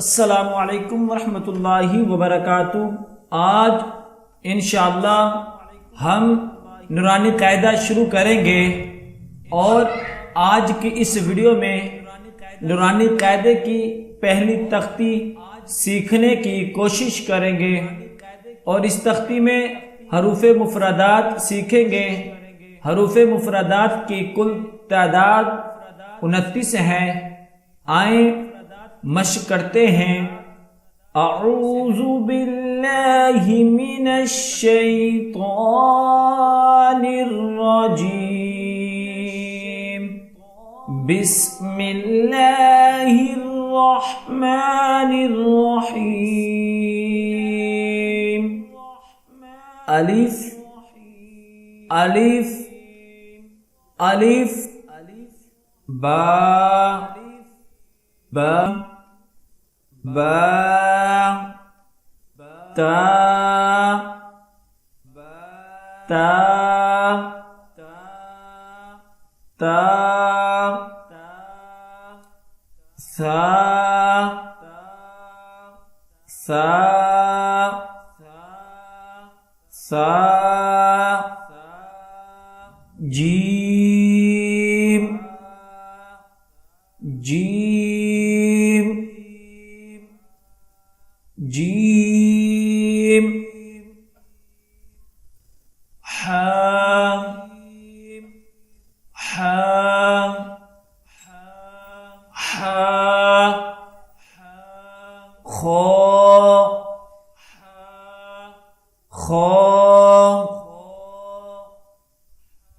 अस्सलामु अलैकुम वरहमतुल्लाहि वबरकातुहू। आज इंशाअल्लाह हम नूरानी कायदा शुरू करेंगे और आज की इस वीडियो में नूरानी कायदे की पहली तख्ती सीखने की कोशिश करेंगे और इस तख्ती में हरूफ मुफरदात सीखेंगे। हरूफ मुफरदात की कुल तादाद 29 है। आए मश्क करते हैं। अऊज़ु बिल्लाहि मिनश शैतानिर रजीम। बिस्मिल्लाहिर रहमानिर रहीम। अलिफ अलिफ अलिफ बा बा बा ता ता ता सा सा सा जीम जीम जीम हा हा हा खो खो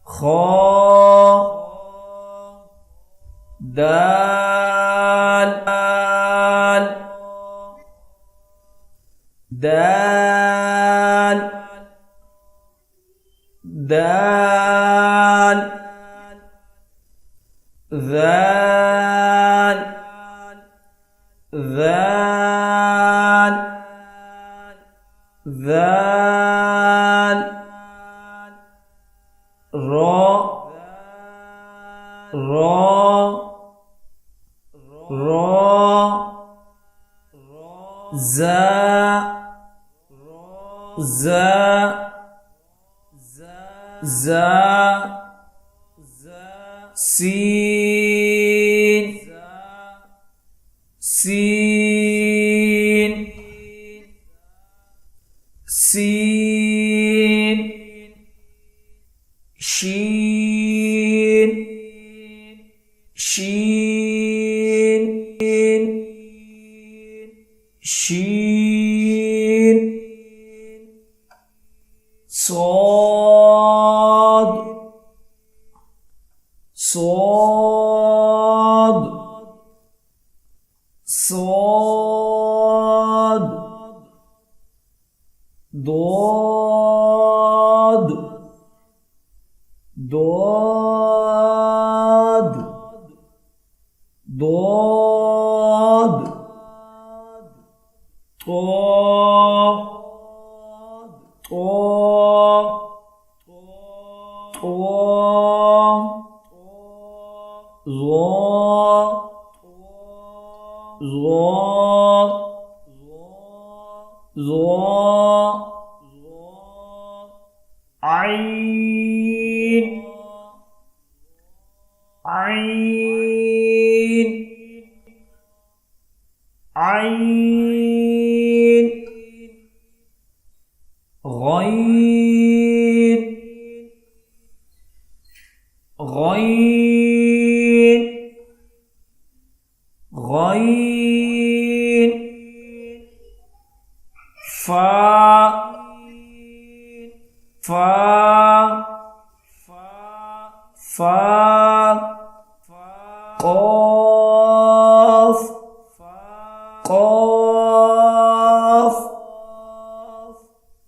खो दाल दाल दाल ذال ذال ذال را را را زا زا زا سين سين سين شين شين شين صاد صاد صاد ضاد ضاد ضاد طا طا عين عين عين غين غين غين فا فا فا قاف قاف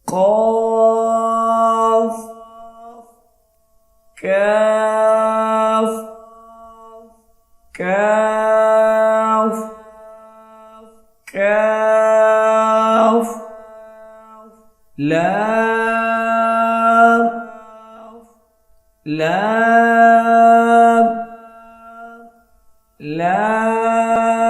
قاف كاف كاف كاف لام لام لام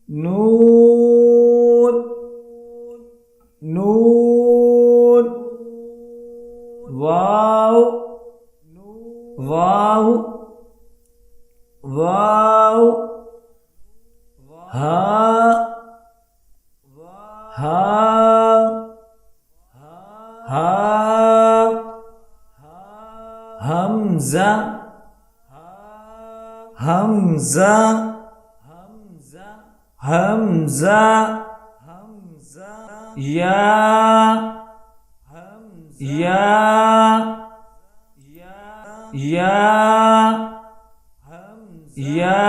नून नून वाव वाव वाव हा हा हा हमजा हमजा हमजा या या या या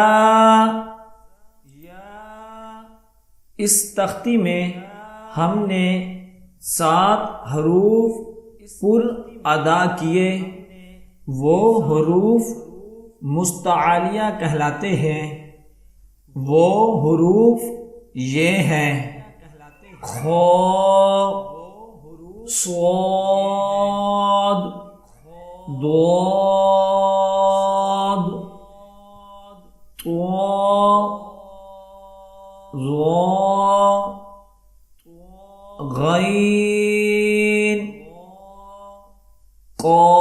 इस तख्ती में हमने 7 हरूफ पुर अदा किए। वो हरूफ मुस्तआलिया कहलाते हैं। वो हरूफ ये हैं खो स्वाद दाद तो ज़ा गैन क़ाफ